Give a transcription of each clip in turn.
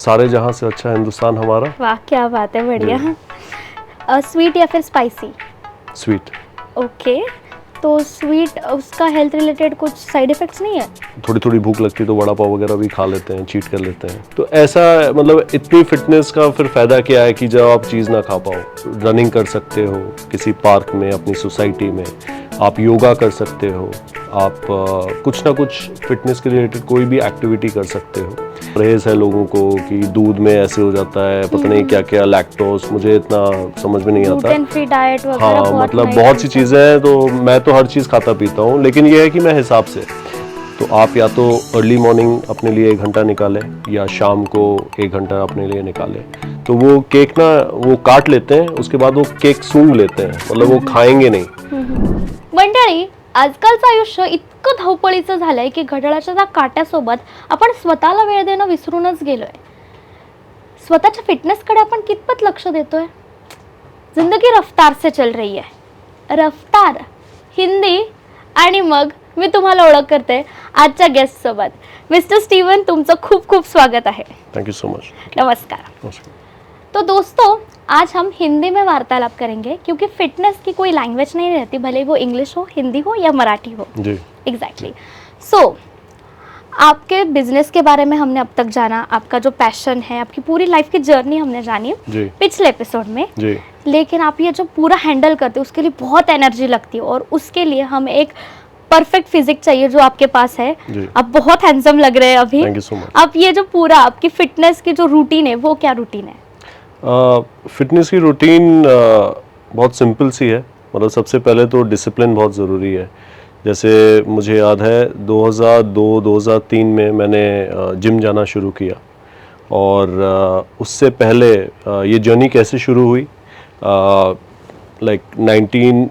सारे जहां से अच्छा हिंदुस्तान हमारा। वाह क्या बात है, बढ़िया। स्वीट या फिर स्पाइसी? स्वीट। ओके, तो स्वीट उसका हेल्थ रिलेटेड कुछ साइड इफेक्ट्स नहीं है? थोड़ी थोड़ी भूख लगती है तो वड़ा पाव वगैरह भी खा लेते हैं, चीट कर लेते हैं। तो ऐसा मतलब इतनी फिटनेस का फिर फायदा क्या है कि जब आप चीज़ ना खा पाओ। रनिंग कर सकते हो किसी पार्क में, अपनी सोसाइटी में, आप योगा कर सकते हो, आप कुछ ना कुछ फिटनेस के रिलेटेड कोई भी एक्टिविटी कर सकते हो। परहेज है लोगों को कि दूध में ऐसे हो जाता है, पता नहीं क्या क्या लैक्टोस, मुझे इतना समझ में नहीं आता। ग्लूटेन फ्री डाइट वगैरह हाँ, मतलब बहुत सी चीज़ें हैं, तो मैं तो हर चीज़ खाता पीता हूँ, लेकिन ये है कि मैं हिसाब से। तो आप या तो अर्ली मॉर्निंग अपने लिए 1 घंटा निकालें या शाम को 1 घंटा अपने लिए निकालें। तो वो केक ना वो काट लेते हैं, उसके बाद वो केक सूंघ लेते हैं, मतलब वो खाएंगे नहीं। मंडळी, आजकालचं आयुष्य इतकं धावपळीचं झालंय की घड्याळाच्या त्या काट्यासोबत आपण स्वतःला वेळ देणं विसरूनच गेलोय. स्वतःच्या फिटनेसकडे आपण कितपत लक्ष देतोय? जिंदगी रफ्तार से चल रही है. रफ्तार हिंदी आणि मग मी तुम्हाला ओळख करते आजच्या गेस्ट सोबत. मिस्टर स्टीवन, तुमचं खूप खूप स्वागत आहे. Thank you so much. नमस्कार। नमस्कार। तो दोस्तों, आज हम हिंदी में वार्तालाप करेंगे क्योंकि फिटनेस की कोई लैंग्वेज नहीं रहती, भले वो इंग्लिश हो, हिंदी हो या मराठी हो। जी। एग्जैक्टली। सो आपके बिजनेस के बारे में हमने अब तक जाना, आपका जो पैशन है, आपकी पूरी लाइफ की जर्नी हमने जानी जी। पिछले एपिसोड में। जी। लेकिन आप ये जो पूरा हैंडल करते हो उसके लिए बहुत एनर्जी लगती है और उसके लिए हमें एक परफेक्ट फिजिक चाहिए जो आपके पास है। जी। आप बहुत हैंडसम लग रहे हैं अभी। Thank you so much. आप ये जो पूरा आपकी फिटनेस की जो रूटीन है वो क्या रूटीन है? फिटनेस की रूटीन बहुत सिंपल सी है। मतलब सबसे पहले तो डिसिप्लिन बहुत ज़रूरी है। जैसे मुझे याद है 2002-2003 में मैंने जिम जाना शुरू किया, और उससे पहले ये जर्नी कैसे शुरू हुई, लाइक 19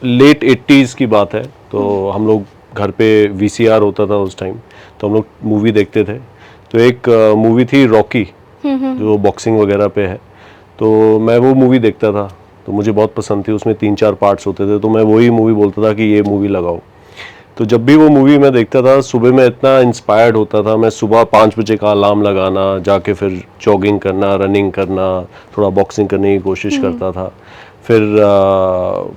लेट 80s की बात है। तो हम लोग घर पे VCR होता था उस टाइम, तो हम लोग मूवी देखते थे। तो एक मूवी थी रॉकी, जो बॉक्सिंग वगैरह पे है। तो मैं वो मूवी देखता था, तो मुझे बहुत पसंद थी। उसमें 3-4 पार्ट्स होते थे, तो मैं वही मूवी बोलता था कि ये मूवी लगाओ। तो जब भी वो मूवी मैं देखता था, सुबह में इतना इंस्पायर्ड होता था, मैं सुबह 5 बजे का अलार्म लगाना, जाके फिर जॉगिंग करना, रनिंग करना, थोड़ा बॉक्सिंग करने की कोशिश करता था। फिर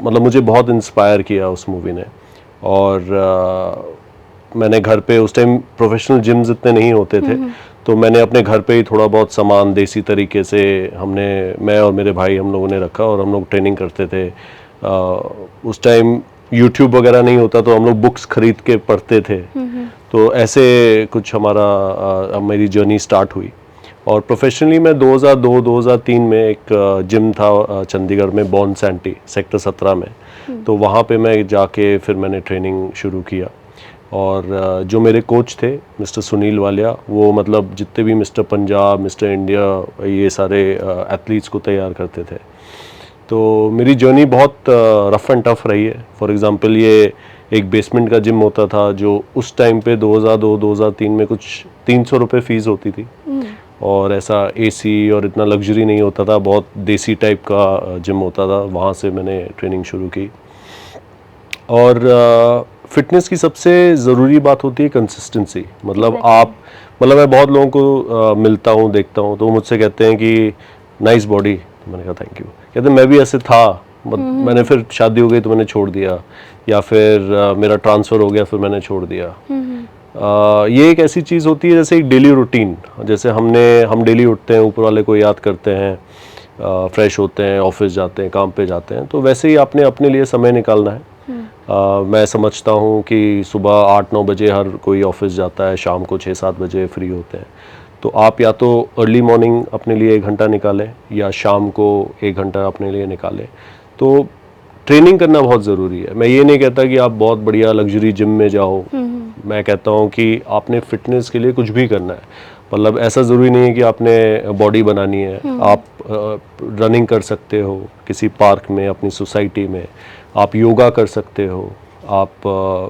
मतलब मुझे बहुत इंस्पायर किया उस मूवी ने। और मैंने घर पे, उस टाइम प्रोफेशनल जिम्स इतने नहीं होते थे, तो मैंने अपने घर पे ही थोड़ा बहुत सामान देसी तरीके से मैं और मेरे भाई हम लोगों ने रखा, और हम लोग ट्रेनिंग करते थे। उस टाइम यूट्यूब वगैरह नहीं होता, तो हम लोग बुक्स खरीद के पढ़ते थे। तो ऐसे कुछ मेरी जर्नी स्टार्ट हुई। और प्रोफेशनली मैं 2002-2003 में एक जिम था चंडीगढ़ में, बॉर्न सैंटी सेक्टर 17 में। तो वहाँ पे मैं जाके फिर मैंने ट्रेनिंग शुरू किया। और जो मेरे कोच थे मिस्टर सुनील वालिया, वो मतलब जितने भी मिस्टर पंजाब, मिस्टर इंडिया, ये सारे एथलीट्स को तैयार करते थे। तो मेरी जर्नी बहुत रफ एंड टफ रही है। फॉर एग्जांपल, ये एक बेसमेंट का जिम होता था, जो उस टाइम पे 2002-2003 में कुछ 300 रुपये फ़ीस होती थी। और ऐसा AC और इतना लग्जरी नहीं होता था, बहुत देसी टाइप का जिम होता था। वहाँ से मैंने ट्रेनिंग शुरू की। और फिटनेस की सबसे ज़रूरी बात होती है कंसिस्टेंसी। मतलब मतलब मैं बहुत लोगों को मिलता हूँ, देखता हूँ, तो वो मुझसे कहते हैं कि नाइस बॉडी। तो मैंने कहा थैंक यू। कहते हैं मैं भी ऐसे था, मैंने फिर शादी हो गई तो मैंने छोड़ दिया, या फिर मेरा ट्रांसफ़र हो गया फिर मैंने छोड़ दिया। ये एक ऐसी चीज़ होती है जैसे एक डेली रूटीन। जैसे हम डेली उठते हैं, ऊपर वाले को याद करते हैं, फ्रेश होते हैं, ऑफिस जाते हैं, काम पे जाते हैं, तो वैसे ही आपने अपने लिए समय निकालना है। मैं समझता हूँ कि सुबह 8-9 बजे हर कोई ऑफिस जाता है, शाम को 6-7 बजे फ्री होते हैं। तो आप या तो अर्ली मॉर्निंग अपने लिए 1 घंटा निकालें या शाम को 1 घंटा अपने लिए निकालें। तो ट्रेनिंग करना बहुत ज़रूरी है। मैं ये नहीं कहता कि आप बहुत बढ़िया लग्जरी जिम में जाओ। मैं कहता हूँ कि आपने फिटनेस के लिए कुछ भी करना है। मतलब ऐसा ज़रूरी नहीं है कि आपने बॉडी बनानी है। आप रनिंग कर सकते हो किसी पार्क में, अपनी सोसाइटी में, आप योगा कर सकते हो, आप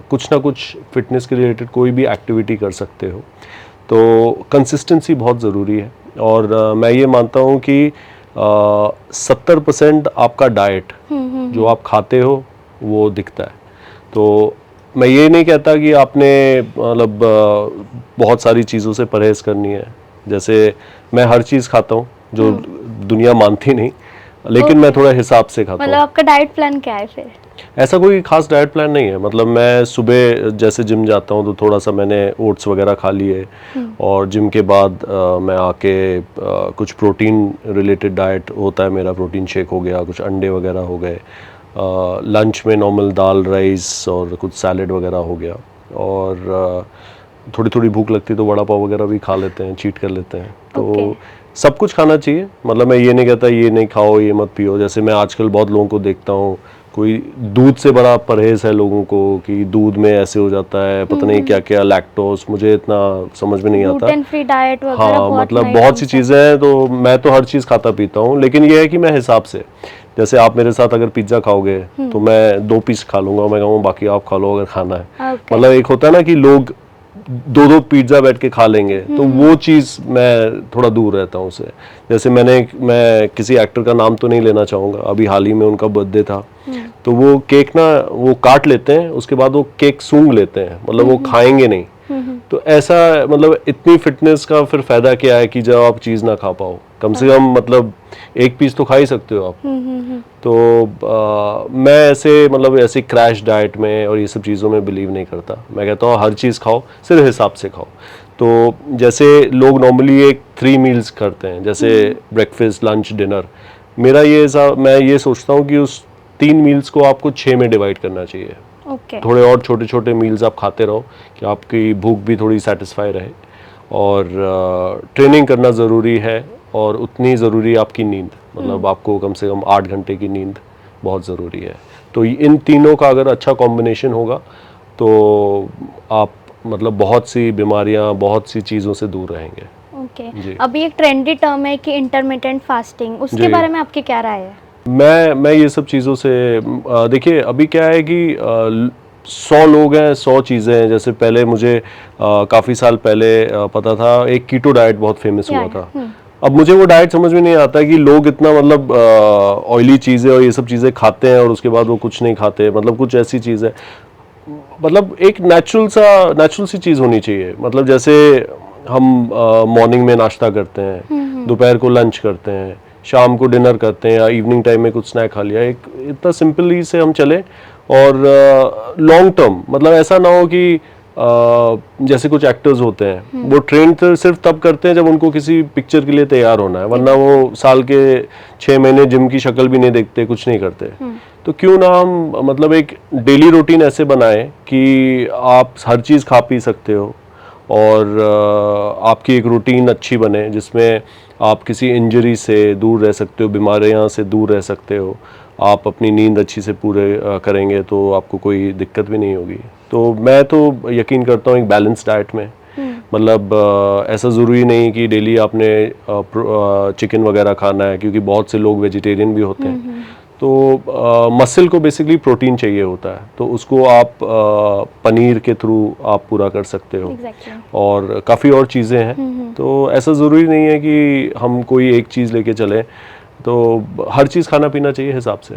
कुछ ना कुछ फिटनेस के रिलेटेड कोई भी एक्टिविटी कर सकते हो। तो कंसिस्टेंसी बहुत ज़रूरी है। और मैं ये मानता हूँ कि 70% आपका डाइट जो आप खाते हो वो दिखता है। तो मैं ये नहीं कहता कि आपने मतलब बहुत सारी चीज़ों से परहेज़ करनी है। जैसे मैं हर चीज़ खाता हूँ जो दुनिया मानती नहीं, लेकिन मैं थोड़ा हिसाब से खाता मतलब हूँ। आपका डाइट प्लान क्या है फिर? ऐसा कोई खास डाइट प्लान नहीं है, मतलब मैं सुबह जैसे जिम जाता हूँ तो थोड़ा सा मैंने ओट्स वगैरह खा लिए, और जिम के बाद मैं आके कुछ प्रोटीन रिलेटेड डाइट होता है मेरा, प्रोटीन शेक हो गया, कुछ अंडे वगैरह हो गए, लंच में नॉर्मल दाल राइस और कुछ सैलेड वगैरह हो गया, और थोड़ी थोड़ी भूख लगती है तो वड़ा पाव वगैरह भी खा लेते हैं, चीट कर लेते हैं। तो Okay. सब कुछ खाना चाहिए, मतलब मैं ये नहीं कहता ये नहीं खाओ ये मत पियो। जैसे मैं आजकल बहुत लोगों को देखता हूँ, कोई दूध से बड़ा परहेज है लोगों को कि दूध में ऐसे हो जाता है, पता नहीं क्या क्या लैक्टोज, मुझे इतना समझ में नहीं आता। ग्लूटेन फ्री डाइट वगैरह हाँ, बहुत मतलब नए बहुत सी concept। चीज़ें हैं, तो मैं तो हर चीज़ खाता पीता हूँ, लेकिन ये है कि मैं हिसाब से। जैसे आप मेरे साथ अगर पिज्ज़ा खाओगे तो मैं 2 पीस खा लूंगा, मैं कहूँगा बाकी आप खा लो अगर खाना है। Okay. मतलब एक होता है ना कि लोग 2-2 पिज्ज़ा बैठ के खा लेंगे, तो वो चीज़ मैं थोड़ा दूर रहता हूँ उससे। जैसे मैं किसी एक्टर का नाम तो नहीं लेना चाहूँगा, अभी हाल ही में उनका बर्थडे था, तो वो केक ना वो काट लेते हैं, उसके बाद वो केक सूंघ लेते हैं, मतलब वो खाएंगे नहीं। तो ऐसा, मतलब इतनी फिटनेस का फिर फायदा क्या है कि जब आप चीज़ ना खा पाओ, कम से कम मतलब 1 पीस तो खा ही सकते हो आप। तो मैं ऐसे, मतलब ऐसे क्रैश डाइट में और ये सब चीज़ों में बिलीव नहीं करता। मैं कहता हूँ हर चीज़ खाओ, सिर्फ हिसाब से खाओ। तो जैसे लोग नॉर्मली एक 3 मील्स करते हैं, जैसे ब्रेकफास्ट लंच डिनर, मेरा ये हिसाब, मैं ये सोचता हूँ कि उस 3 मील्स को आपको 6 में डिवाइड करना चाहिए। ओके। थोड़े और छोटे छोटे मील्स आप खाते रहो कि आपकी भूख भी थोड़ी सेटिस्फाई रहे, और ट्रेनिंग करना ज़रूरी है, और उतनी ज़रूरी आपकी नींद, मतलब आपको कम से कम 8 घंटे की नींद बहुत ज़रूरी है। तो इन तीनों का अगर अच्छा कॉम्बिनेशन होगा तो आप मतलब बहुत सी बीमारियां, बहुत सी चीज़ों से दूर रहेंगे। ओके। जी। अभी एक ट्रेंडी टर्म है कि इंटरमिटेंट फास्टिंग, उसके जी। बारे में आपकी क्या राय है? मैं ये सब चीज़ों से, देखिए अभी क्या है कि 100 लोग हैं, 100 चीज़ें हैं। जैसे पहले मुझे काफ़ी साल पहले पता था, एक कीटो डाइट बहुत फेमस हुआ था। अब मुझे वो डाइट समझ में नहीं आता कि लोग इतना, मतलब ऑयली चीज़ें और ये सब चीज़ें खाते हैं और उसके बाद वो कुछ नहीं खाते, मतलब कुछ ऐसी चीज़ है, मतलब एक नेचुरल सी चीज़ होनी चाहिए। मतलब जैसे हम मॉर्निंग में नाश्ता करते हैं, दोपहर को लंच करते हैं, शाम को डिनर करते हैं, या इवनिंग टाइम में कुछ स्नैक खा लिया, एक इतना सिंपली से हम चले, और लॉन्ग टर्म, मतलब ऐसा ना हो कि जैसे कुछ एक्टर्स होते हैं वो ट्रेन तो सिर्फ तब करते हैं जब उनको किसी पिक्चर के लिए तैयार होना है, वरना वो साल के 6 महीने जिम की शक्ल भी नहीं देखते, कुछ नहीं करते। तो क्यों ना हम मतलब एक डेली रूटीन ऐसे बनाएं कि आप हर चीज़ खा पी सकते हो, और आपकी एक रूटीन अच्छी बने जिसमें आप किसी इंजरी से दूर रह सकते हो, बीमारियां से दूर रह सकते हो, आप अपनी नींद अच्छी से पूरे करेंगे तो आपको कोई दिक्कत भी नहीं होगी। तो मैं तो यकीन करता हूँ एक बैलेंस डाइट में, मतलब ऐसा ज़रूरी नहीं कि डेली आपने चिकन वगैरह खाना है, क्योंकि बहुत से लोग वेजिटेरियन भी होते हैं। तो मसल को बेसिकली प्रोटीन चाहिए होता है, तो उसको आप पनीर के थ्रू आप पूरा कर सकते हो। Exactly. और काफ़ी और चीज़ें हैं, तो ऐसा ज़रूरी नहीं है कि हम कोई एक चीज़ लेके चलें, तो हर चीज़ खाना पीना चाहिए हिसाब से।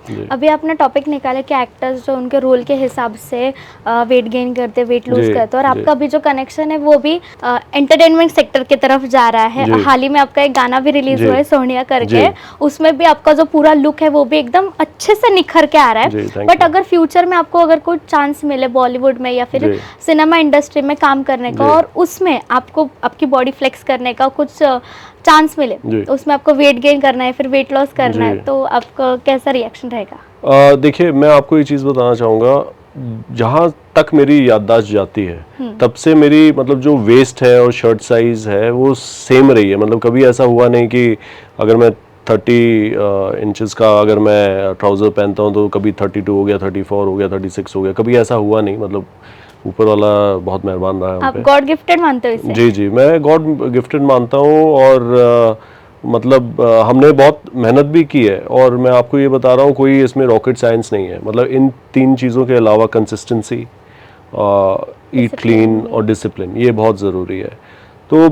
जी। अभी आपने टॉपिक निकाला कि एक्टर्स जो उनके रोल के हिसाब से वेट गेन करते, वेट लूज जी, करते, और जी। आपका भी जो कनेक्शन है वो भी एंटरटेनमेंट सेक्टर की तरफ जा रहा है। जी। हाल ही में आपका एक गाना भी रिलीज जी। हुआ है सोनिया करके, जी। उसमें भी आपका जो पूरा लुक है वो भी एकदम अच्छे से निखर के आ रहा जी, है। thank but you। अगर फ्यूचर में आपको अगर कोई चांस मिले बॉलीवुड में या फिर जी। सिनेमा इंडस्ट्री में काम करने का, जी। और उसमें आपको आपकी बॉडी फ्लेक्स करने का कुछ चांस मिले, जी। तो उसमें आपको वेट गेन करना है, फिर वेट लॉस करना है, जी। तो आपका कैसा रिएक्शन रहेगा? देखिए मैं आपको ये चीज़ बताना चाहूँगा, जहाँ तक मेरी याददाश्त जाती है तब से मेरी, मतलब जो वेस्ट है और शर्ट साइज़ है वो सेम रही है। मतलब कभी ऐसा हुआ नहीं कि अगर मैं 30 इंचेस का अगर मैं ट्राउज़र पहनता हूँ तो कभी 32 हो गया, 34 हो गया, 36 हो गया, कभी ऐसा हुआ नहीं। मतलब ऊपर वाला बहुत मेहरबान रहा है हम आप पे। गॉड गिफ्टेड मानते हो इसे? जी जी, मैं गॉड गिफ्टेड मानता हूँ, और मतलब हमने बहुत मेहनत भी की है, और मैं आपको ये बता रहा हूँ कोई इसमें रॉकेट साइंस नहीं है। मतलब इन 3 चीज़ों के अलावा कंसिस्टेंसी, ईट क्लीन और डिसिप्लिन, ये बहुत ज़रूरी है। तो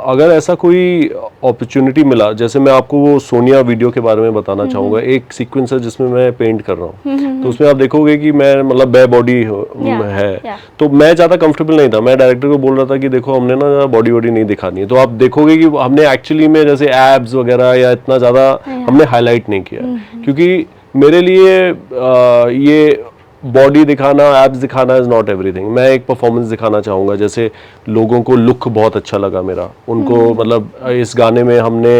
अगर ऐसा कोई अपॉर्चुनिटी मिला, जैसे मैं आपको वो सोनिया वीडियो के बारे में बताना चाहूँगा। एक सीक्वेंस है जिसमें मैं पेंट कर रहा हूँ, तो उसमें आप देखोगे कि मैं मतलब बे बॉडी है, तो मैं ज़्यादा कंफर्टेबल नहीं था। मैं डायरेक्टर को बोल रहा था कि देखो हमने ना बॉडी वॉडी नहीं दिखानी है, तो आप देखोगे कि हमने एक्चुअली में जैसे एब्स वगैरह या इतना ज़्यादा हमने हाईलाइट नहीं किया, क्योंकि मेरे लिए ये बॉडी दिखाना, एब्स दिखाना इज नॉट एवरीथिंग। मैं एक परफॉर्मेंस दिखाना चाहूँगा। जैसे लोगों को लुक बहुत अच्छा लगा मेरा, उनको मतलब इस गाने में हमने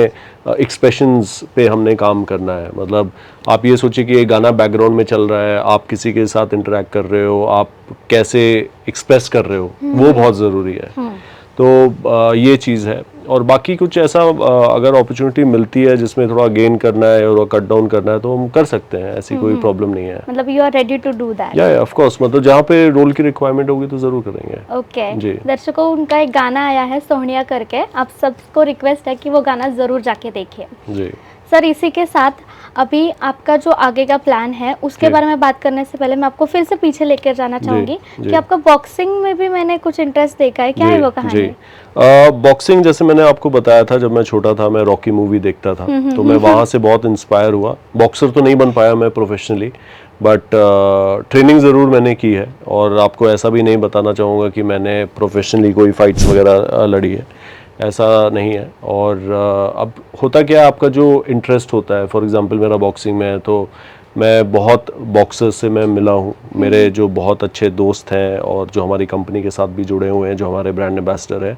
एक्सप्रेशंस पे हमने काम करना है। मतलब आप ये सोचिए कि ये गाना बैकग्राउंड में चल रहा है, आप किसी के साथ इंटरेक्ट कर रहे हो, आप कैसे एक्सप्रेस कर रहे हो, वो बहुत ज़रूरी है। तो ये चीज़ है। और बाकी कुछ ऐसा अगर अपॉर्चुनिटी मिलती है जिसमें थोड़ा गेन करना है और कट डाउन करना है तो हम कर सकते हैं, ऐसी कोई प्रॉब्लम नहीं है। मतलब you are ready to do that? या ऑफ कोर्स, मतलब जहाँ पे रोल की रिक्वायरमेंट होगी तो जरूर करेंगे। ओके जी। दर्शकों, उनका एक गाना आया है सोनिया करके, आप सबको रिक्वेस्ट है कि वो गाना जरूर जाके देखिए। जी सर, इसी के साथ अभी आपका जो आगे का प्लान है उसके जी। बारे में बात करने से पहले मैं आपको फिर से पीछे लेकर जाना चाहूंगी जी। कि आपका बॉक्सिंग में भी मैंने कुछ इंटरेस्ट देखा है, क्या है वो कहानी? जी, बॉक्सिंग जैसे मैंने आपको बताया था, जब मैं छोटा था मैं रॉकी मूवी देखता था, तो मैं वहाँ से बहुत इंस्पायर हुआ। बॉक्सर तो नहीं बन पाया मैं प्रोफेशनली, बट ट्रेनिंग ज़रूर मैंने की है। और आपको ऐसा भी नहीं बताना चाहूँगा कि मैंने प्रोफेशनली कोई फाइट्स वगैरह लड़ी है, ऐसा नहीं है। और अब होता क्या है, आपका जो इंटरेस्ट होता है, फॉर एग्जांपल मेरा बॉक्सिंग में है, तो मैं बहुत बॉक्सर्स से मैं मिला हूँ। मेरे जो बहुत अच्छे दोस्त हैं और जो हमारी कंपनी के साथ भी जुड़े हुए हैं, जो हमारे ब्रांड एम्बेसडर हैं,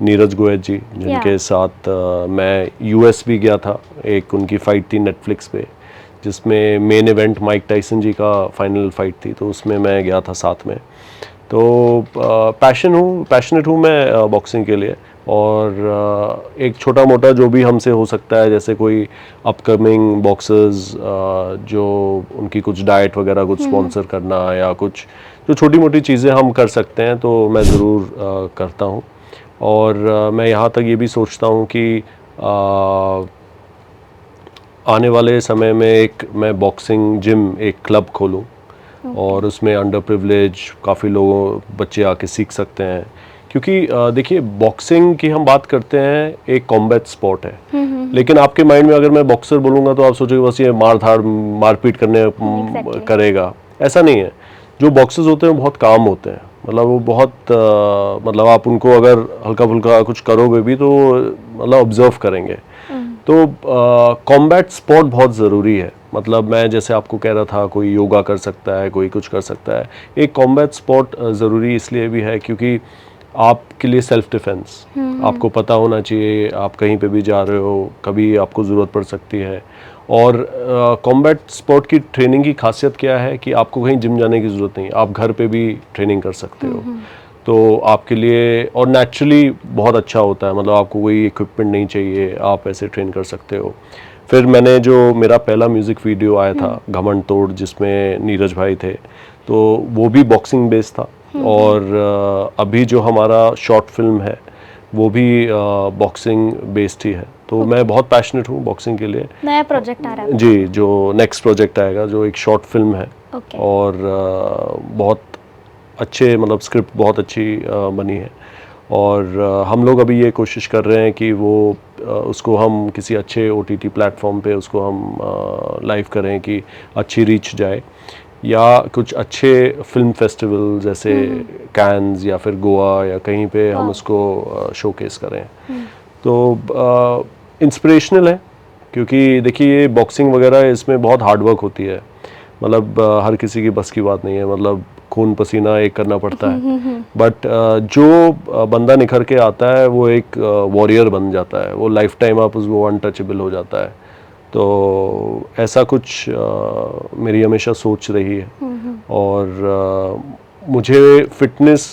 नीरज गोयल जी, जिनके साथ मैं यूएस भी गया था। एक उनकी फ़ाइट थी नेटफ्लिक्स पे, जिसमें मेन इवेंट माइक टाइसन जी का फाइनल फाइट थी, तो उसमें मैं गया था साथ में। तो पैशनेट हूँ मैं बॉक्सिंग के लिए। और एक छोटा मोटा जो भी हमसे हो सकता है, जैसे कोई अपकमिंग बॉक्सर्स जो उनकी कुछ डाइट वगैरह कुछ स्पॉन्सर करना, या कुछ जो छोटी मोटी चीज़ें हम कर सकते हैं, तो मैं ज़रूर करता हूँ। और मैं यहाँ तक ये भी सोचता हूँ कि आने वाले समय में मैं बॉक्सिंग जिम, एक क्लब खोलूँ, और उसमें अंडर प्रिविलेज काफ़ी बच्चे आके सीख सकते हैं। क्योंकि देखिए, बॉक्सिंग की हम बात करते हैं, एक कॉम्बैट स्पोर्ट है, लेकिन आपके माइंड में अगर मैं बॉक्सर बोलूँगा तो आप सोचोगे बस ये मारपीट करेगा। ऐसा नहीं है। जो बॉक्सर्स होते हैं वो बहुत काम होते हैं, मतलब वो बहुत मतलब आप उनको अगर हल्का फुल्का कुछ करोगे भी तो मतलब ऑब्जर्व करेंगे। तो कॉम्बैट स्पोर्ट बहुत ज़रूरी है। मतलब मैं जैसे आपको कह रहा था, कोई योगा कर सकता है, कोई कुछ कर सकता है। एक कॉम्बैट स्पोर्ट ज़रूरी इसलिए भी है क्योंकि आपके लिए सेल्फ डिफेंस, आपको पता होना चाहिए, आप कहीं पे भी जा रहे हो, कभी आपको ज़रूरत पड़ सकती है। और कॉम्बैट स्पोर्ट की ट्रेनिंग की खासियत क्या है कि आपको कहीं जिम जाने की ज़रूरत नहीं, आप घर पे भी ट्रेनिंग कर सकते हो। तो आपके लिए और नेचुरली बहुत अच्छा होता है, मतलब आपको कोई इक्विपमेंट नहीं चाहिए, आप ऐसे ट्रेन कर सकते हो। फिर मैंने जो मेरा पहला म्यूज़िक वीडियो आया था घमंड तोड़, जिसमें नीरज भाई थे, तो वो भी बॉक्सिंग बेस्ड था। और अभी जो हमारा शॉर्ट फिल्म है वो भी बॉक्सिंग बेस्ड ही है। तो मैं बहुत पैशनेट हूँ बॉक्सिंग के लिए। नया प्रोजेक्ट आ रहा है जी, जो नेक्स्ट प्रोजेक्ट आएगा, जो एक शॉर्ट फिल्म है। और बहुत अच्छे, मतलब स्क्रिप्ट बहुत अच्छी बनी है। और हम लोग अभी ये कोशिश कर रहे हैं कि वो उसको हम किसी अच्छे OTT प्लेटफॉर्म पे उसको हम लाइव करें कि अच्छी रीच जाए, या कुछ अच्छे फिल्म फेस्टिवल जैसे कैन्स या फिर गोवा या कहीं पे हम उसको शोकेस करें। तो इंस्पिरेशनल है, क्योंकि देखिए ये बॉक्सिंग वगैरह, इसमें बहुत हार्ड वर्क होती है। मतलब हर किसी की बस की बात नहीं है, मतलब खून पसीना एक करना पड़ता है। बट जो बंदा निखर के आता है वो एक वॉरियर बन जाता है, वो लाइफ टाइम आप वो अनटचेबल हो जाता है। तो ऐसा कुछ मेरी हमेशा सोच रही है। और मुझे फिटनेस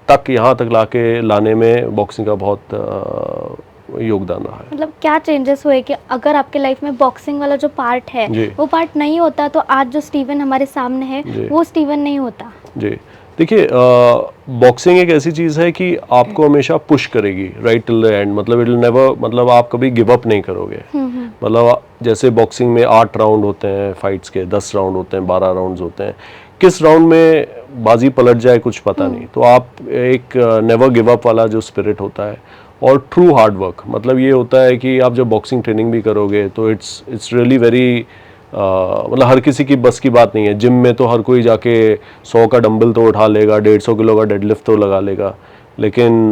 तक यहाँ तक लाने में बॉक्सिंग का बहुत योगदान रहा है। मतलब क्या चेंजेस हुए कि अगर आपके लाइफ में बॉक्सिंग वाला जो पार्ट है वो पार्ट नहीं होता तो आज जो स्टीवन हमारे सामने है वो स्टीवन नहीं होता? जी देखिए, बॉक्सिंग एक ऐसी चीज़ है कि आपको हमेशा पुश करेगी राइट टिल द एंड। मतलब इट विल नेवर, मतलब आप कभी गिव अप नहीं करोगे। मतलब जैसे बॉक्सिंग में 8 राउंड होते हैं फाइट्स के, 10 राउंड होते हैं, 12 राउंड्स होते हैं। किस राउंड में बाजी पलट जाए कुछ पता नहीं। तो आप एक नेवर गिव अप वाला जो स्पिरिट होता है और ट्रू हार्ड वर्क। मतलब ये होता है कि आप जब बॉक्सिंग ट्रेनिंग भी करोगे तो इट्स रियली वेरी मतलब हर किसी की बस की बात नहीं है। जिम में तो हर कोई जाके 100 का डंबल तो उठा लेगा, 150 किलो का डेडलिफ्ट तो लगा लेगा, लेकिन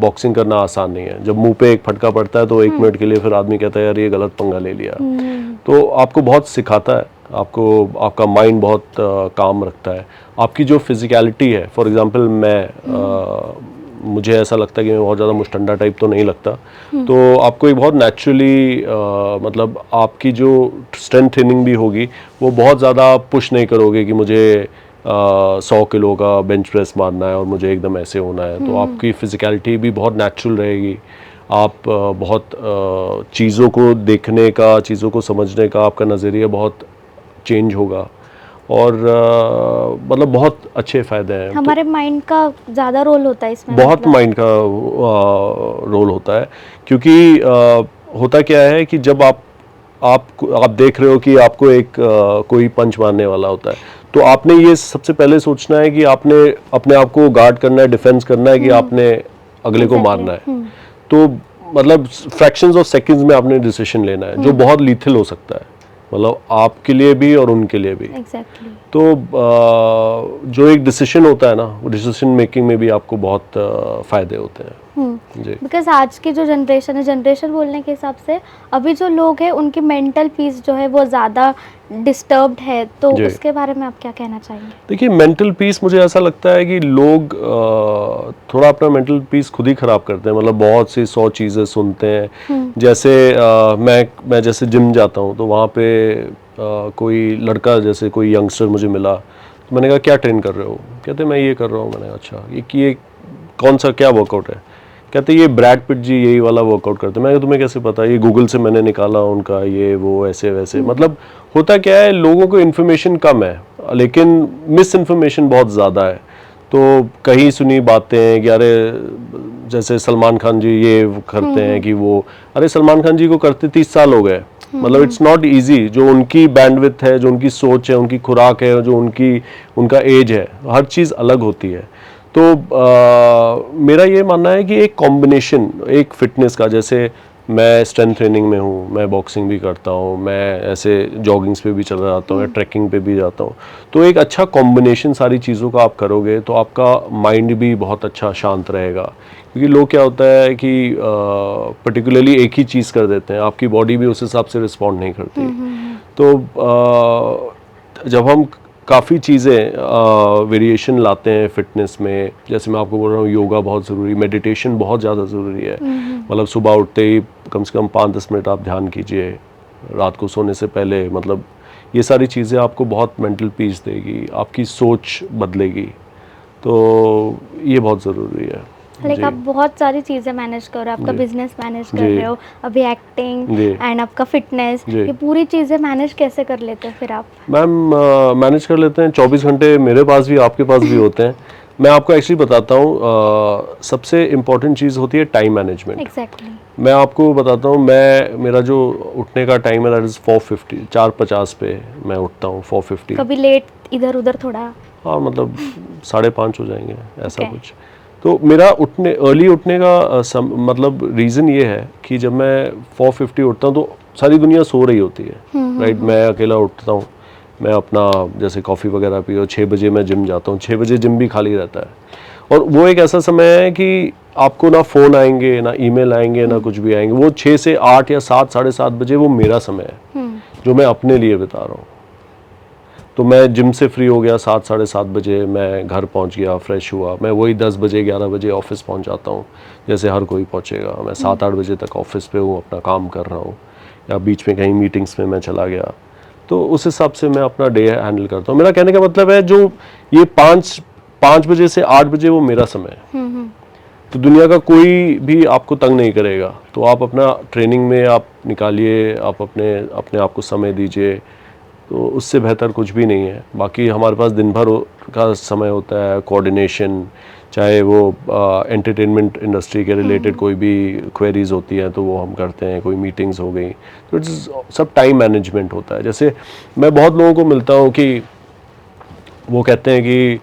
बॉक्सिंग करना आसान नहीं है। जब मुंह पे एक फटका पड़ता है तो 1 मिनट के लिए फिर आदमी कहता है यार ये गलत पंगा ले लिया। तो आपको बहुत सिखाता है, आपको आपका माइंड बहुत काम रखता है। आपकी जो फिजिकलिटी है, फॉर एग्जांपल मुझे ऐसा लगता है कि मैं बहुत ज़्यादा मुस्टंडा टाइप तो नहीं लगता, तो आपको एक बहुत नेचुरली मतलब आपकी जो स्ट्रेंथ ट्रेनिंग भी होगी वो बहुत ज़्यादा पुश नहीं करोगे कि मुझे 100 किलो का बेंच प्रेस मारना है और मुझे एकदम ऐसे होना है। तो आपकी फिजिकलिटी भी बहुत नेचुरल रहेगी। आप बहुत चीज़ों को देखने का, चीज़ों को समझने का आपका नज़रिया बहुत चेंज होगा और मतलब बहुत अच्छे फ़ायदे हैं। हमारे माइंड का ज़्यादा रोल होता है इसमें, बहुत मतलब। माइंड का रोल होता है, क्योंकि होता क्या है कि जब आप देख रहे हो कि आपको एक कोई पंच मारने वाला होता है, तो आपने ये सबसे पहले सोचना है कि आपने अपने आप को गार्ड करना है, डिफेंस करना है कि आपने अगले को मारना है। तो मतलब फ्रैक्शंस ऑफ सेकंड्स में आपने डिसीजन लेना है, जो बहुत लीथल हो सकता है, मतलब आपके लिए भी और उनके लिए भी। एग्जैक्टली। तो जो एक डिसीजन होता है ना, वो डिसीजन मेकिंग में भी आपको बहुत फ़ायदे होते हैं। जी। बिकॉज आज की जो जनरेशन है, जनरेशन बोलने के हिसाब से अभी जो लोग हैं उनकी मेंटल पीस जो है वो ज़्यादा डिस्टर्ब्ड है, तो जी। उसके बारे में आप क्या कहना चाहेंगे? देखिए, देखिए, मेंटल पीस मुझे ऐसा लगता है कि लोग थोड़ा अपना मेंटल पीस खुद ही ख़राब करते हैं। मतलब बहुत सी 100 चीज़ें सुनते हैं। जैसे मैं जैसे जिम जाता हूँ तो वहाँ पे कोई लड़का, जैसे कोई यंगस्टर मुझे मिला, तो मैंने कहा क्या ट्रेन कर रहे हो? कहते मैं ये कर रहा हूँ। मैंने कहा अच्छा, ये कौन सा क्या वर्कआउट है? कहते ये ब्रैड पिट जी यही वाला वर्कआउट करते हैं। मैं तुम्हें कैसे पता? ये गूगल से मैंने निकाला उनका, ये वो ऐसे वैसे। मतलब होता क्या है, लोगों को इन्फॉर्मेशन कम है लेकिन मिस इन्फॉर्मेशन बहुत ज़्यादा है। तो कहीं सुनी बातें कि अरे जैसे सलमान खान जी ये करते हैं कि वो, अरे सलमान खान जी को करते 30 साल हो गए। मतलब इट्स नॉट इजी। जो उनकी बैंडविड्थ है, जो उनकी सोच है, उनकी खुराक है, जो उनका एज है, हर चीज़ अलग होती है। तो मेरा ये मानना है कि एक कॉम्बिनेशन, एक फिटनेस का, जैसे मैं स्ट्रेंथ ट्रेनिंग में हूँ, मैं बॉक्सिंग भी करता हूँ, मैं ऐसे जॉगिंग्स पे भी चला जाता हूँ या ट्रैकिंग पे भी जाता हूँ, तो एक अच्छा कॉम्बिनेशन सारी चीज़ों का आप करोगे तो आपका माइंड भी बहुत अच्छा शांत रहेगा। क्योंकि लोग क्या होता है कि पर्टिकुलरली एक ही चीज़ कर देते हैं, आपकी बॉडी भी उस हिसाब से रिस्पॉन्ड नहीं करती। तो जब हम काफ़ी चीज़ें वेरिएशन लाते हैं फिटनेस में, जैसे मैं आपको बोल रहा हूँ योगा बहुत ज़रूरी, मेडिटेशन बहुत ज़्यादा ज़रूरी है। मतलब सुबह उठते ही कम से कम 5-10 मिनट आप ध्यान कीजिए, रात को सोने से पहले। मतलब ये सारी चीज़ें आपको बहुत मेंटल पीस देगी, आपकी सोच बदलेगी, तो ये बहुत ज़रूरी है। लाइक आप बहुत सारी चीज़ें मैनेज कर रहे हो, आपका बिजनेस मैनेज कर रहे हो, अभी एक्टिंग एंड आपका फिटनेस, ये पूरी चीज़ें मैनेज कैसे कर लेते हैं फिर आप? मैम मैनेज कर लेते हैं। 24 घंटे मेरे पास भी, आपके पास भी होते हैं। मैं आपको एक्चुअली बताता हूँ, सबसे इम्पॉर्टेंट चीज़ होती है टाइम मैनेजमेंट। एग्जैक्टली। मैं आपको बताता हूँ, मेरा जो उठने का टाइम है दैट इज़ 4:50, 4:50 पे मैं उठता हूँ। 4:50। कभी लेट इधर उधर थोड़ा? हाँ, मतलब 5:30 हो जाएंगे, ऐसा कुछ। तो मेरा अर्ली उठने का मतलब रीज़न ये है कि जब मैं 4:50 उठता हूँ तो सारी दुनिया सो रही होती है, राइट। मैं अकेला उठता हूँ, मैं अपना जैसे कॉफ़ी वगैरह पी, और 6 बजे मैं जिम जाता हूँ। 6 बजे जिम भी खाली रहता है, और वो एक ऐसा समय है कि आपको ना फ़ोन आएंगे, ना ईमेल आएंगे, ना कुछ भी आएंगे। वो 6 से 8 या 7, 7:30 बजे वो मेरा समय है जो मैं अपने लिए बिता रहा हूँ। तो मैं जिम से फ्री हो गया 7, 7:30 बजे, मैं घर पहुंच गया, फ्रेश हुआ, मैं वही 10 बजे 11 बजे ऑफिस पहुंच जाता हूं, जैसे हर कोई पहुंचेगा। मैं 7-8 बजे तक ऑफिस पे हूं, अपना काम कर रहा हूं, या बीच में कहीं मीटिंग्स में मैं चला गया, तो उस हिसाब से मैं अपना डे हैंडल करता हूं। मेरा कहने का मतलब है, जो ये 5 बजे से 8 बजे वो मेरा समय है। तो दुनिया का कोई भी आपको तंग नहीं करेगा। तो आप अपना ट्रेनिंग में आप निकालिए, आप अपने आप को समय दीजिए, तो उससे बेहतर कुछ भी नहीं है। बाकी हमारे पास दिन भर का समय होता है, कोऑर्डिनेशन, चाहे वो एंटरटेनमेंट इंडस्ट्री के रिलेटेड कोई भी क्वेरीज होती हैं तो वो हम करते हैं, कोई मीटिंग्स हो गई, तो इट्स सब टाइम मैनेजमेंट होता है। जैसे मैं बहुत लोगों को मिलता हूँ कि वो कहते हैं कि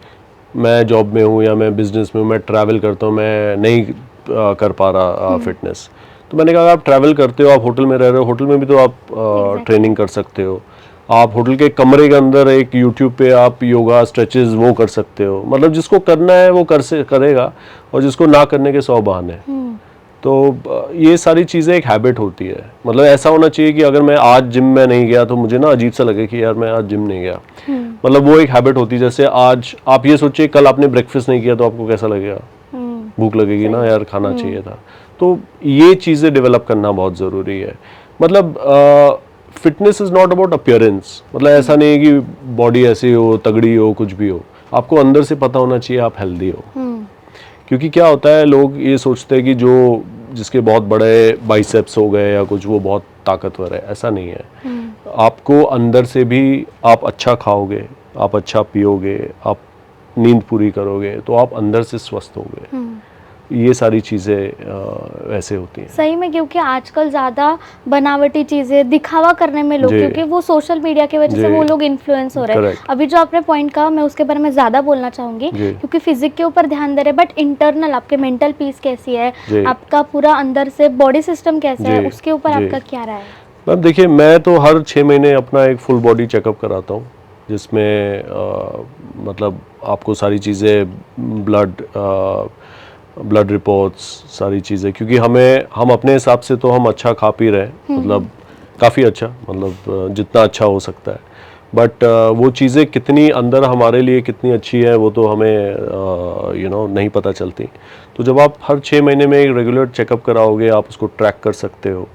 मैं जॉब में हूँ या मैं बिज़नेस में हूँ, मैं ट्रैवल करता हूँ, मैं नहीं कर पा रहा फिटनेस। तो मैंने कहा आप ट्रैवल करते हो, आप होटल में रह रहे हो, होटल में भी तो आप ट्रेनिंग कर सकते हो। आप होटल के कमरे के अंदर एक यूट्यूब पे आप योगा स्ट्रेचेस वो कर सकते हो। मतलब जिसको करना है वो करेगा, और जिसको ना करने के 100 बहाने। तो ये सारी चीज़ें एक हैबिट होती है। मतलब ऐसा होना चाहिए कि अगर मैं आज जिम में नहीं गया तो मुझे ना अजीब सा लगे कि यार मैं आज जिम नहीं गया। मतलब वो एक हैबिट होती है। जैसे आज आप ये सोचिए कल आपने ब्रेकफास्ट नहीं किया तो आपको कैसा लगेगा, भूख लगेगी ना, यार खाना चाहिए था। तो ये चीज़ें डेवलप करना बहुत ज़रूरी है। मतलब fitness is not about appearance. मतलब ऐसा नहीं है कि बॉडी ऐसी हो, तगड़ी हो, कुछ भी हो, आपको अंदर से पता होना चाहिए आप हेल्दी हो। क्योंकि क्या होता है, लोग ये सोचते हैं कि जिसके बहुत बड़े बाइसेप्स हो गए या कुछ, वो बहुत ताकतवर है। ऐसा नहीं है। आपको अंदर से भी आप अच्छा खाओगे, आप अच्छा पियोगे, आप नींद पूरी करोगे तो आप अंदर से स्वस्थ होगे। ये सारी चीज़ें वैसे होती हैं सही में। क्योंकि आजकल ज़्यादा बनावटी चीज़ें दिखावा करने में लोग, क्योंकि वो सोशल मीडिया की वजह से वो लोग इन्फ्लुएंस हो रहे हैं। अभी जो आपने पॉइंट कहा मैं उसके बारे में ज़्यादा बोलना चाहूँगी, क्योंकि फिजिक के ऊपर ध्यान दे रहे हैं, बट इंटरनल आपके मेंटल पीस कैसी है, आपका पूरा अंदर से बॉडी सिस्टम कैसा है, उसके ऊपर आपका क्या राय है? मैम देखिए, मैं तो हर 6 महीने अपना एक फुल बॉडी चेकअप कराता हूँ, जिसमें मतलब आपको सारी चीज़ें ब्लड रिपोर्ट्स, सारी चीज़ें, क्योंकि हम अपने हिसाब से तो हम अच्छा खा पी रहे हैं, मतलब काफ़ी अच्छा, मतलब जितना अच्छा हो सकता है। बट वो चीज़ें कितनी अंदर हमारे लिए कितनी अच्छी है वो तो हमें नहीं पता चलती। तो जब आप हर 6 महीने में एक रेगुलर चेकअप कराओगे, आप उसको ट्रैक कर सकते हो,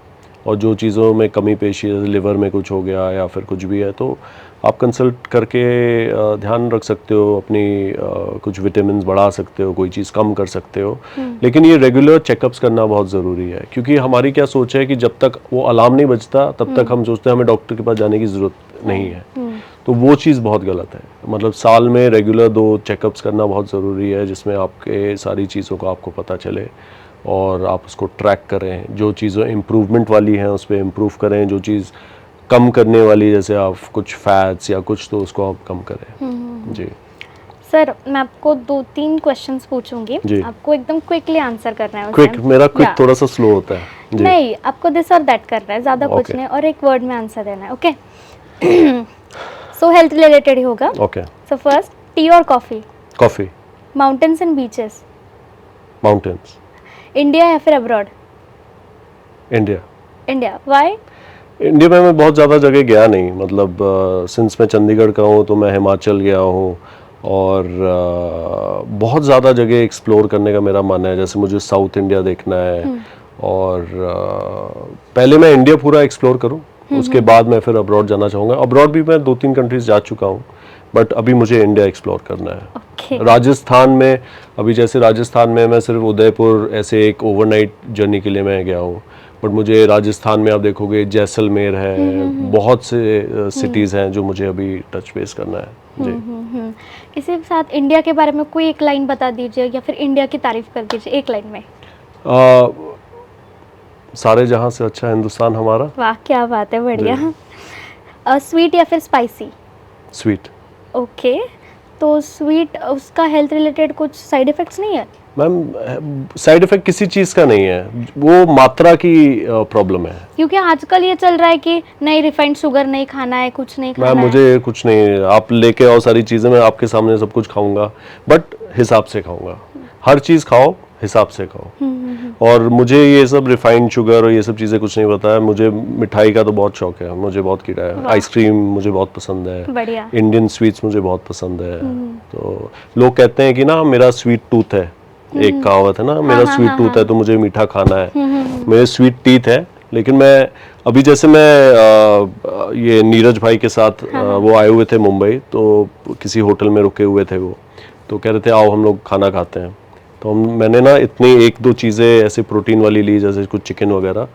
और जो चीज़ों में कमी पेशी है, लिवर में कुछ हो गया या फिर कुछ भी है, तो आप कंसल्ट करके ध्यान रख सकते हो, अपनी कुछ विटामिन बढ़ा सकते हो, कोई चीज़ कम कर सकते हो। लेकिन ये रेगुलर चेकअप्स करना बहुत ज़रूरी है, क्योंकि हमारी क्या सोच है कि जब तक वो अलार्म नहीं बजता तब तक हम सोचते हैं हमें डॉक्टर के पास जाने की ज़रूरत नहीं है। तो वो चीज़ बहुत गलत है। मतलब साल में रेगुलर 2 चेकअप्स करना बहुत ज़रूरी है, जिसमें आपके सारी चीज़ों का आपको पता चले और आप उसको ट्रैक करें। जो चीज़ें इम्प्रूवमेंट वाली हैं उस पर इम्प्रूव करें, जो चीज़ कम करने वाली, जैसे आप कुछ फैट्स या कुछ, तो उसको आप कम करें। जी सर, मैं आपको 2-3 क्वेश्चंस पूछूंगी, आपको एकदम क्विकली आंसर करना है। क्विक, मेरा क्विक थोड़ा सा स्लो होता है जी। नहीं, आपको दिस और दैट करना है, ज़्यादा कुछ नहीं, और एक वर्ड में आंसर देना है। ओके सो हेल्थ रिलेटेड ही होगा। ओके सो फर्स्ट, टी और coffee? Coffee. Mountains and beaches? Mountains. India या फिर abroad? India. India, why? India में मैं बहुत ज़्यादा जगह गया नहीं। मतलब सिंस मैं चंडीगढ़ का हूँ तो मैं हिमाचल गया हूँ, और बहुत ज़्यादा जगह एक्सप्लोर करने का मेरा मन है। जैसे मुझे साउथ इंडिया देखना है, और पहले मैं इंडिया पूरा एक्सप्लोर करूँ, उसके बाद मैं फिर अब्रॉड जाना चाहूँगा। अब्रॉड भी मैं 2-3 कंट्रीज जा चुका हूँ, बट अभी मुझे इंडिया एक्सप्लोर करना है। राजस्थान में, अभी जैसे राजस्थान में मैं सिर्फ उदयपुर ऐसे एक ओवरनाइट जर्नी के लिए मैं गया हूँ, बट मुझे राजस्थान में आप देखोगे जैसलमेर है, बहुत से सिटीज़ हैं जो मुझे अभी टच बेस करना है जी। इसी के साथ इंडिया के बारे में कोई एक लाइन बता दीजिए, या फिर इंडिया की तारीफ कर दीजिए एक लाइन में। सारे जहां से अच्छा हिंदुस्तान हमारा। वाह, क्या बात है, बढ़िया। स्वीट या फिर स्पाइसी? स्वीट। ओके, तो स्वीट, उसका हेल्थ रिलेटेड कुछ साइड इफेक्ट्स नहीं है? मैम साइड इफेक्ट किसी चीज़ का नहीं है, वो मात्रा की प्रॉब्लम है। क्योंकि आजकल ये चल रहा है कि नहीं, रिफाइंड शुगर नहीं खाना है, कुछ नहीं खाना है। मैम मुझे कुछ नहीं, आप लेके आओ सारी चीज़ें, मैं आपके सामने सब कुछ खाऊंगा, बट हिसाब से खाऊंगा। हर चीज़ खाओ, हिसाब से खाओ। और मुझे ये सब रिफाइंड शुगर और ये सब चीज़ें कुछ नहीं पता है। मुझे मिठाई का तो बहुत शौक है, मुझे बहुत कीड़ा है। आइसक्रीम मुझे बहुत पसंद है, इंडियन स्वीट्स मुझे बहुत पसंद है। तो लोग कहते हैं कि ना मेरा स्वीट टूथ है, एक कहावत है ना, मेरा स्वीट टूथ है तो मुझे मीठा खाना है। मेरे स्वीट टीथ है, लेकिन मैं अभी जैसे मैं ये नीरज भाई के साथ वो आए हुए थे मुंबई, तो किसी होटल में रुके हुए थे वो, तो कह रहे थे आओ हम लोग खाना खाते हैं। तो मैंने ना इतनी 1-2 चीज़ें ऐसे प्रोटीन वाली ली, जैसे कुछ चिकन वगैरह,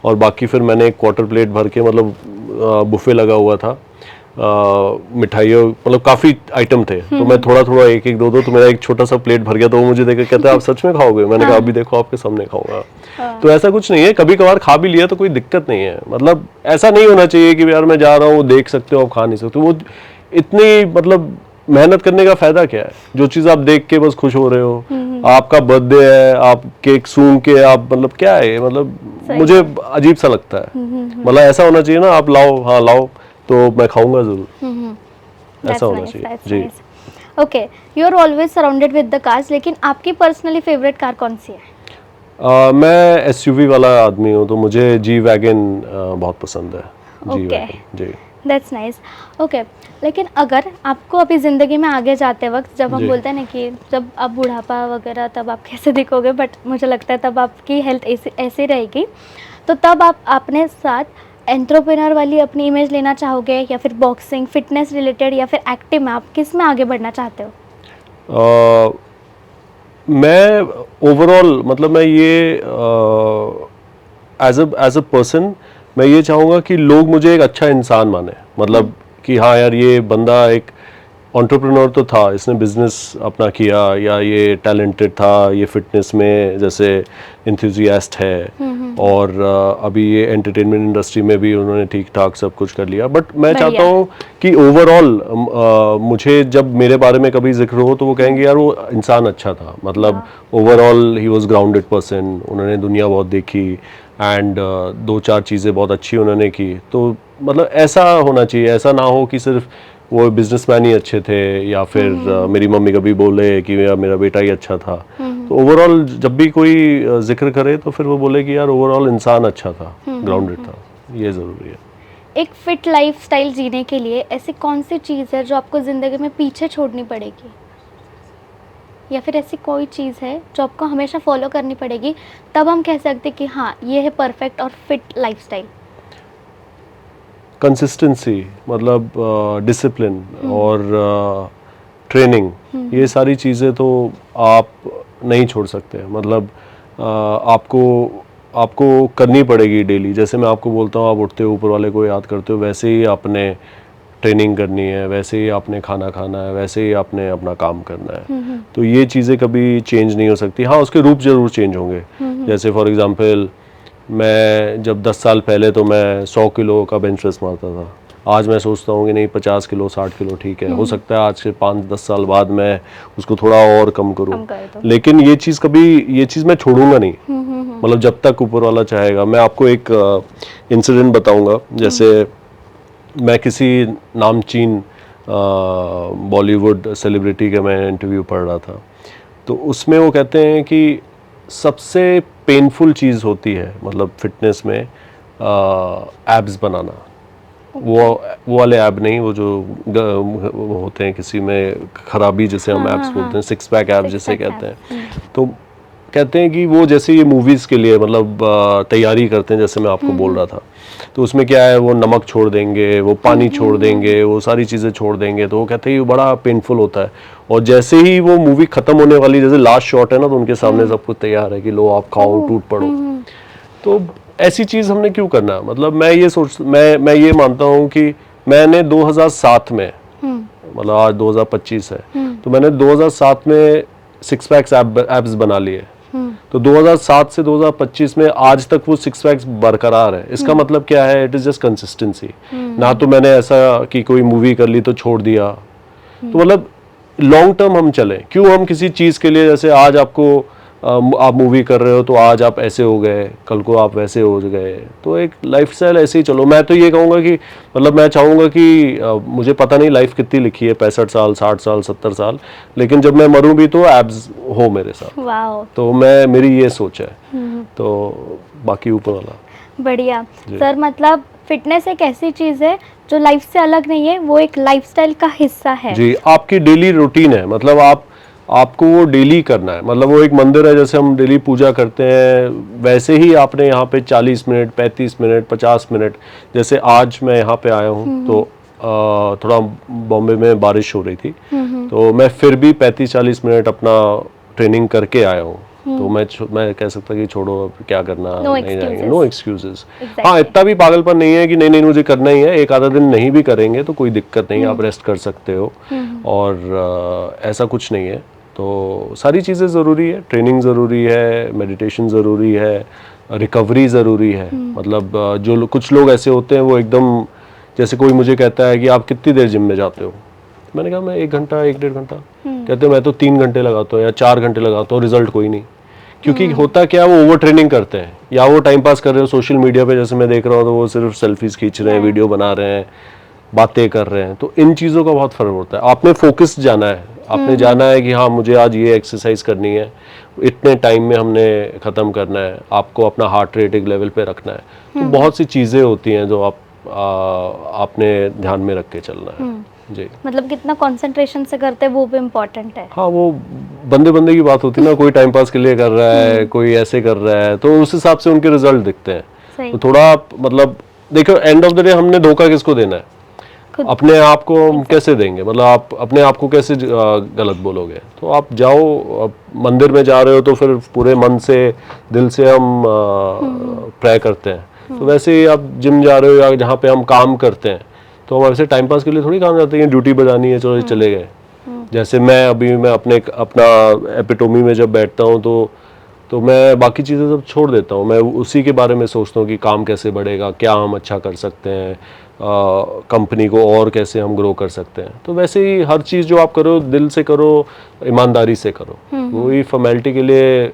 और बाकी फिर मैंने एक क्वार्टर प्लेट भर के, मतलब बुफे लगा हुआ था, मिठाइयों, मतलब काफ़ी आइटम थे, तो मैं थोड़ा थोड़ा 1-1, 2-2, तो मेरा एक छोटा सा प्लेट भर गया। तो वो मुझे देख के कहते हैं आप सच में खाओगे? मैंने कहा अभी देखो आपके सामने खाऊंगा। तो ऐसा कुछ नहीं है, कभी कभार खा भी लिया तो कोई दिक्कत नहीं है। मतलब ऐसा नहीं होना चाहिए कि यार मैं जा रहा हूँ, देख सकते हो आप खा नहीं सकते। वो इतनी मतलब मेहनत करने का फायदा क्या है? जो चीज आप देख के बस खुश हो रहे हो, आपका बर्थडे है, आप केक सूंघ के आप मतलब क्या है ये? मतलब सही मुझे अजीब सा लगता है। मतलब ऐसा होना चाहिए ना, आप लाओ, हाँ लाओ तो मैं खाऊंगा जरूर, ऐसा होना चाहिए जी। Okay, you are always surrounded with the cars, लेकिन आपकी पर्सनली फेवरेट कार कौन सी है? मैं एसयूवी वाला आदमी हूँ, तो मुझे जी वैगन बहुत पसंद है। जी Okay. Wagon G. That's nice. Okay, लेकिन अगर आपको अभी ज़िंदगी में आगे जाते वक्त, जब हम जी। बोलते हैं ना कि जब आप बुढ़ापा वगैरह, तब आप कैसे दिखोगे, बट मुझे लगता है तब आपकी हेल्थ ऐसी ऐसी रहेगी, तो तब आप अपने साथ एंटरप्रेन्योर वाली अपनी इमेज लेना चाहोगे, या फिर बॉक्सिंग, फिटनेस रिलेटेड, या फिर एक्टिव में आप किस में आगे बढ़ना चाहते हो? मैं ओवरऑल मतलब मैं ये एज अ पर्सन मैं ये चाहूँगा कि लोग मुझे एक अच्छा इंसान माने, मतलब कि हाँ यार ये बंदा एक एंटरप्रेन्योर तो था, इसने बिजनेस अपना किया, या ये टैलेंटेड था, ये फिटनेस में जैसे इंथुजियास्ट है, और अभी ये एंटरटेनमेंट इंडस्ट्री में भी उन्होंने ठीक ठाक सब कुछ कर लिया। बट मैं बढ़िया। चाहता हूँ कि ओवरऑल मुझे जब मेरे बारे में कभी जिक्र हो तो वो कहेंगे यार वो इंसान अच्छा था, मतलब overall he was grounded person, उन्होंने दुनिया बहुत देखी, एंड दो चार चीज़ें बहुत अच्छी उन्होंने की। तो मतलब ऐसा होना चाहिए, ऐसा ना हो कि सिर्फ वो बिजनेसमैन ही अच्छे थे, या फिर मेरी मम्मी कभी बोले कि मेरा बेटा ही अच्छा था। तो ओवरऑल जब भी कोई जिक्र करे तो फिर वो बोले कि यार ओवरऑल इंसान अच्छा था, ग्राउंडेड था, ये ज़रूरी है। एक फिट लाइफस्टाइल जीने के लिए ऐसी कौन सी चीज़ है जो आपको ज़िंदगी में पीछे छोड़नी पड़ेगी, या फिर ऐसी कोई चीज़ है जो आपको हमेशा फॉलो करनी पड़ेगी, तब हम कह सकते कि हाँ ये है परफेक्ट और फिट लाइफस्टाइल? कंसिस्टेंसी, मतलब डिसिप्लिन और ट्रेनिंग, ये सारी चीज़ें तो आप नहीं छोड़ सकते। मतलब आपको करनी पड़ेगी डेली। जैसे मैं आपको बोलता हूँ आप उठते हो ऊपर वाले को याद करते हो, वैसे ही आपने ट्रेनिंग करनी है, वैसे ही आपने खाना खाना है, वैसे ही आपने अपना काम करना है। तो ये चीज़ें कभी चेंज नहीं हो सकती। हाँ, उसके रूप ज़रूर चेंज होंगे। जैसे फॉर एग्जांपल मैं जब 10 साल पहले तो मैं 100 किलो का बेंच प्रेस मारता था, आज मैं सोचता हूँ कि नहीं 50 किलो 60 किलो ठीक है। हो सकता है आज से 5-10 साल बाद मैं उसको थोड़ा और कम करूँ, कम कर दो। लेकिन ये चीज़ मैं छोड़ूंगा नहीं। मतलब जब तक ऊपर वाला चाहेगा। मैं आपको एक इंसिडेंट बताऊंगा। जैसे मैं किसी नामचीन बॉलीवुड सेलिब्रिटी का मैं इंटरव्यू पढ़ रहा था, तो उसमें वो कहते हैं कि सबसे पेनफुल चीज़ होती है मतलब फिटनेस में एब्स बनाना। वो वाले ऐब नहीं, वो जो वो होते हैं किसी में खराबी, जिसे हम एब्स बोलते हैं, सिक्स पैक एब्स जिसे कहते हैं। तो कहते हैं कि वो जैसे ये मूवीज़ के लिए मतलब तैयारी करते हैं, जैसे मैं आपको बोल रहा था, तो उसमें क्या है, वो नमक छोड़ देंगे, वो पानी छोड़ देंगे, वो सारी चीज़ें छोड़ देंगे। तो वो कहते हैं ये बड़ा पेनफुल होता है। और जैसे ही वो मूवी ख़त्म होने वाली, जैसे लास्ट शॉट है ना, तो उनके सामने सब कुछ तैयार है कि लो आप खाओ, टूट पड़ो। तो ऐसी चीज़ हमने क्यों करना? मतलब मैं ये मानता हूँ कि मैंने 2007 में, मतलब आज 2025 है, तो मैंने 2007 में सिक्स पैक्स एब्स बना लिए। तो 2007 से 2025 में आज तक वो सिक्स पैक्स बरकरार है। इसका मतलब क्या है? It is just consistency. ना तो मैंने ऐसा कि कोई मूवी कर ली तो छोड़ दिया। तो मतलब लॉन्ग टर्म हम चलें। क्यों हम किसी चीज़ के लिए, जैसे आज आपको आप मूवी कर रहे हो तो आज आप ऐसे हो गए, कल को आप वैसे हो गए, तो एक लाइफस्टाइल ऐसे ही चलो। मैं तो ये कहूँगा कि मतलब मैं चाहूँगा कि मुझे पता नहीं लाइफ कितनी लिखी है, 65 साल 60 साल 70 साल, लेकिन जब मैं मरूँ भी तो एब्स हो मेरे साथ। वाओ, तो मेरी ये सोच है। तो बाकी ऊपर वाला। बढ़िया सर। मतलब फिटनेस एक ऐसी चीज़ है जो लाइफ से अलग नहीं है, वो एक लाइफस्टाइल का हिस्सा है। जी, आपकी डेली रूटीन है। मतलब आपको वो डेली करना है। मतलब वो एक मंदिर है, जैसे हम डेली पूजा करते हैं, वैसे ही आपने यहाँ पे 40 मिनट 35 मिनट 50 मिनट, जैसे आज मैं यहाँ पे आया हूँ तो थोड़ा बॉम्बे में बारिश हो रही थी, तो मैं फिर भी 35-40 मिनट अपना ट्रेनिंग करके आया हूँ। तो मैं कह सकता कि छोड़ो अब क्या करना, नहीं जाएंगे, नो एक्सक्यूजेस। हाँ, इतना भी पागलपन नहीं है कि नहीं मुझे करना ही है। एक आधा दिन नहीं भी करेंगे तो कोई दिक्कत नहीं, आप रेस्ट कर सकते हो। और ऐसा कुछ नहीं है। तो सारी चीज़ें ज़रूरी है, ट्रेनिंग ज़रूरी है, मेडिटेशन ज़रूरी है, रिकवरी ज़रूरी है। मतलब कुछ लोग ऐसे होते हैं वो एकदम, जैसे कोई मुझे कहता है कि आप कितनी देर जिम में जाते हो, मैंने कहा मैं 1 घंटा 1 डेढ़ घंटा, कहते मैं तो 3 घंटे लगाता हूँ या 4 घंटे लगाता हूँ, रिजल्ट कोई नहीं। क्योंकि होता क्या, वो ओवर ट्रेनिंग करते हैं या वो टाइम पास कर रहे हो सोशल मीडिया पे, जैसे मैं देख रहा हूँ तो वो सिर्फ सेल्फीज खींच रहे हैं, वीडियो बना रहे हैं, बातें कर रहे हैं। तो इन चीज़ों का बहुत फर्क होता है। आपने फोकस जाना है, आपने जाना है कि हाँ मुझे आज ये एक्सरसाइज करनी है, इतने टाइम में हमने ख़त्म करना है, आपको अपना हार्ट रेट एक लेवल पे रखना है। तो बहुत सी चीज़ें होती हैं जो आपने ध्यान में रख के चलना है। जी, मतलब कितना कंसंट्रेशन से करते हैं वो भी इम्पोर्टेंट है। हाँ वो बंदे बंदे की बात होती है ना, कोई टाइम पास के लिए कर रहा है, कोई ऐसे कर रहा है, तो उस हिसाब से उनके रिजल्ट दिखते हैं। सही। तो थोड़ा आप मतलब देखो, एंड ऑफ द डे हमने धोखा किसको देना है? खुद। अपने आप को हम कैसे देंगे? मतलब आप अपने आप को कैसे गलत बोलोगे? तो आप जाओ, आप मंदिर में जा रहे हो तो फिर पूरे मन से, दिल से हम प्रे करते हैं। तो वैसे ही आप जिम जा रहे हो या जहाँ पे हम काम करते हैं, तो हम वैसे टाइम पास के लिए थोड़ी काम जाते हैं, ड्यूटी बजानी है चलो चले गए। जैसे मैं अपना एपिटोमी में जब बैठता हूँ तो मैं बाकी चीज़ें सब छोड़ देता हूँ, मैं उसी के बारे में सोचता हूँ कि काम कैसे बढ़ेगा, क्या हम अच्छा कर सकते हैं, कंपनी को और कैसे हम ग्रो कर सकते हैं। तो वैसे ही हर चीज़ जो आप करो, दिल से करो, ईमानदारी से करो। वही फॉर्मेलिटी के लिए,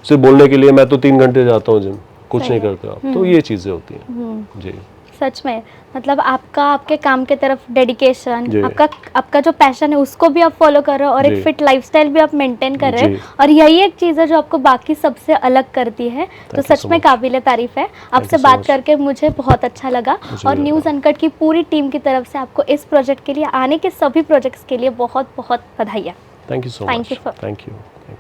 सिर्फ बोलने के लिए मैं तो 3 घंटे जाता हूँ जिम, कुछ नहीं करते आप। तो ये चीज़ें होती हैं। जी, सच में मतलब आपके काम के तरफ डेडिकेशन, जी। आपका जो पैशन है उसको भी आप फॉलो कर रहे हो और एक जी। फिट लाइफस्टाइल भी आप मेंटेन कर रहे जी। हो, और यही एक चीज़ है जो आपको बाकी सबसे अलग करती है। तो you सच so में much. काबिले तारीफ है। आपसे so बात much. करके मुझे बहुत अच्छा लगा, मुझे और भी न्यूज़ अनकट की पूरी टीम की तरफ से आपको इस प्रोजेक्ट के लिए, आने के सभी प्रोजेक्ट्स के लिए बहुत बहुत बधाइयाँ। Thank you so Thank much. you for- thank you.